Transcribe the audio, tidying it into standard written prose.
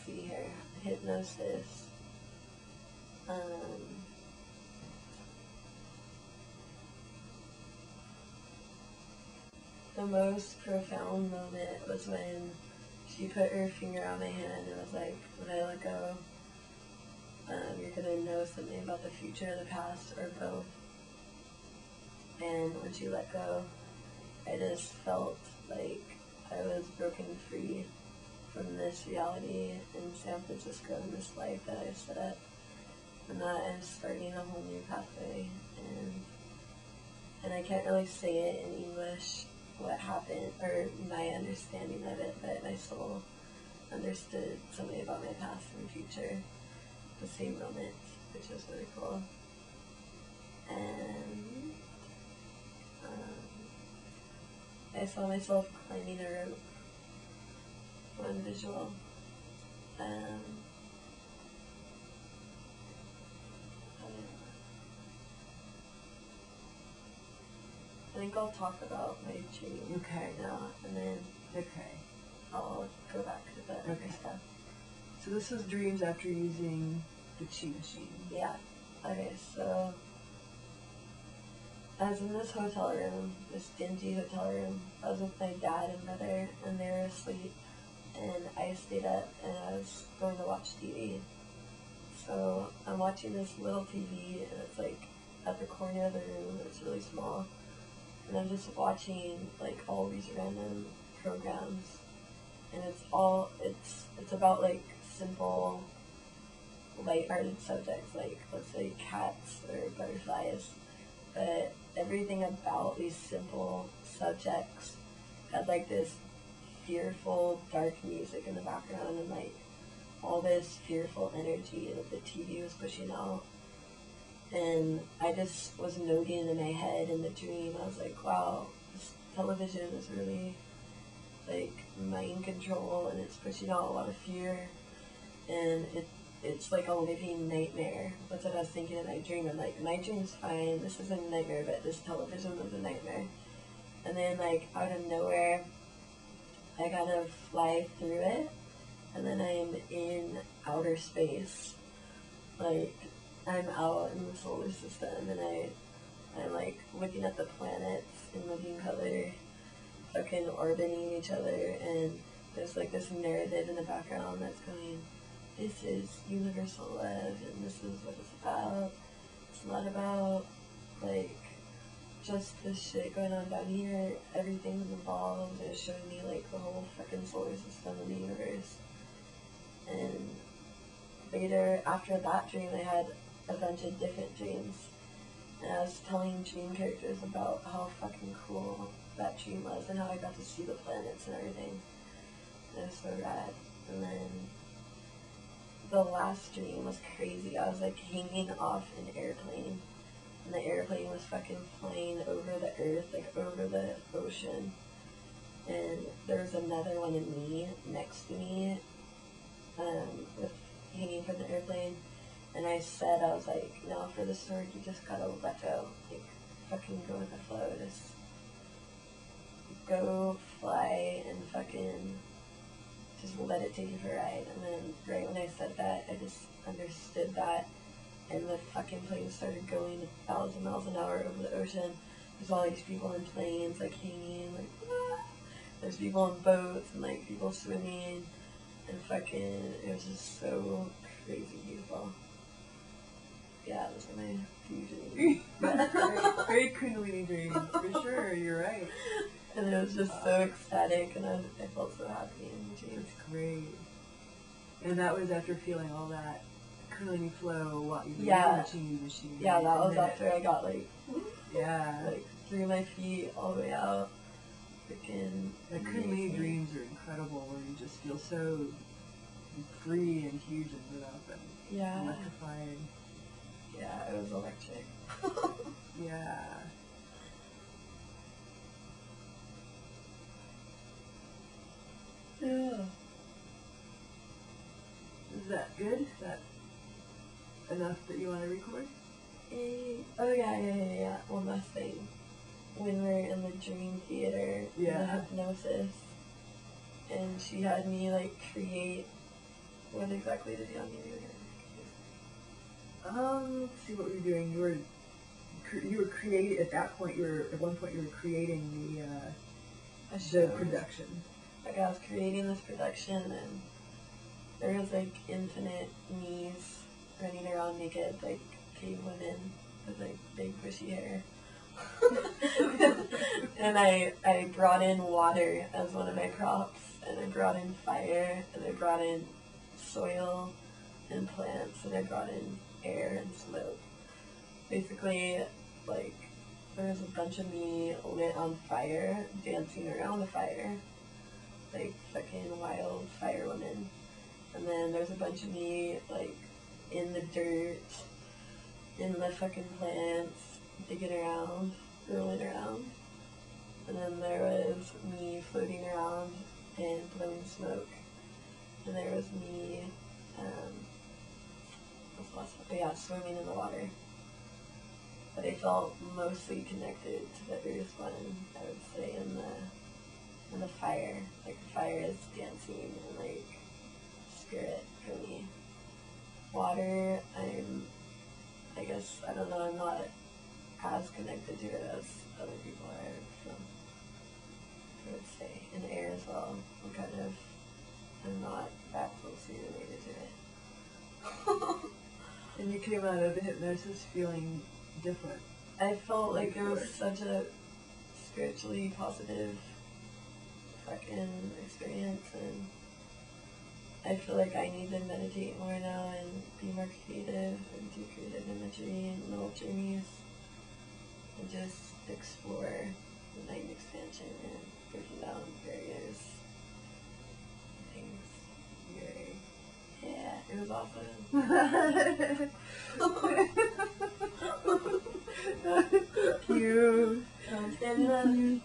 see here. Hypnosis. The most profound moment was when she put her finger on my hand and was like, when I let go, you're going to know something about the future or the past or both. And when she let go, I just felt like I was broken free from this reality in San Francisco and this life that I set up. And that I'm starting a whole new pathway. And I can't really say it in English what happened or my understanding of it, but my soul understood something about my past and future at the same moment, which was really cool. And I saw myself climbing a rope. One visual. I think I'll talk about my dream now, and then I'll go back to the other stuff. So this was dreams after using the chi machine. Yeah. Okay, so I was in this hotel room, this dingy hotel room. I was with my dad and brother, and they were asleep, and I stayed up, and I was going to watch TV. So I'm watching this little TV, and it's like at the corner of the room. It's really small. And I'm just watching like all these random programs, and it's about like simple, lighthearted subjects, like let's say cats or butterflies, but everything about these simple subjects had like this fearful, dark music in the background and like all this fearful energy that the TV was pushing out. And I just was noting in my head in the dream, I was like, wow, this television is really like mind control, and it's pushing out a lot of fear, and it's like a living nightmare. That's what I was thinking in my dream. I'm like, my dream's fine, this isn't a nightmare, but this television was a nightmare. And then like out of nowhere, I kind of fly through it, and then I'm in outer space. Like, I'm out in the solar system, and I'm like looking at the planets in living color, fucking orbiting each other, and there's like this narrative in the background that's going, this is universal love, and this is what it's about. It's not about like just this shit going on down here. Everything's involved. It's showing me like the whole fucking solar system and the universe. And later, after that dream, I had a bunch of different dreams, and I was telling dream characters about how fucking cool that dream was and how I got to see the planets and everything. And it was so rad. And then the last dream was crazy. I was like hanging off an airplane, and the airplane was fucking flying over the earth, like over the ocean, and there was another one of me next to me, with hanging from the airplane. And I said, I was like, no, for the sword, you just gotta let go. Like, fucking go with the flow. Just go fly and fucking just let it take you for a ride. And then right when I said that, I just understood that. And the fucking plane started going 1,000 miles an hour over the ocean. There's all these people in planes, like, hanging, like, ah. There's people on boats and, like, people swimming. And fucking, it was just so crazy beautiful. Yeah, those are my fusion dreams. Very kundalini dreams, for sure, you're right. And it was just so ecstatic, and I felt so happy in the dreams. That's great. And that was after feeling all that kundalini flow while you were Yeah. in the machine. Yeah, that was after I got like, yeah, like through my feet all the way out. Freaking the kundalini dreams are incredible, where you just feel so free and huge and lit up and electrifying. Yeah, it was electric. Yeah. Yeah. Is that good? Is that enough that you want to record? Oh yeah. One last thing. When we were in the dream theater, the hypnosis, and she had me like create What exactly did you want me to do here? Let's see what were you doing. You were creating, at that point, at one point you were creating the production. Like, I was creating this production, and there was, like, infinite knees running around naked, like, cave women with, like, big bushy hair. And I brought in water as one of my props, and I brought in fire, and I brought in soil and plants, and I brought in air and smoke. Basically, like, there was a bunch of me lit on fire, dancing around the fire, like fucking wild fire women. And then there's a bunch of me, like, in the dirt, in the fucking plants, digging around, rolling around. And then there was me floating around and blowing smoke. And there was me, what's the last one? Oh yeah, swimming in the water. But I felt mostly connected to the earth one, I would say, in the fire. Like, fire is dancing and, like, spirit for me. Water, I guess, I don't know, I'm not as connected to it as other people are, so I would say. And air as well. I'm not that closely related to it. And you came out of the hypnosis feeling different. I felt like it was such a spiritually positive fucking experience, and I feel like I need to meditate more now and be more creative and do creative imagery and little journeys and just explore the mind expansion and breaking down barriers and things. Yay. Yeah, it was awesome. Cute. Sounds good.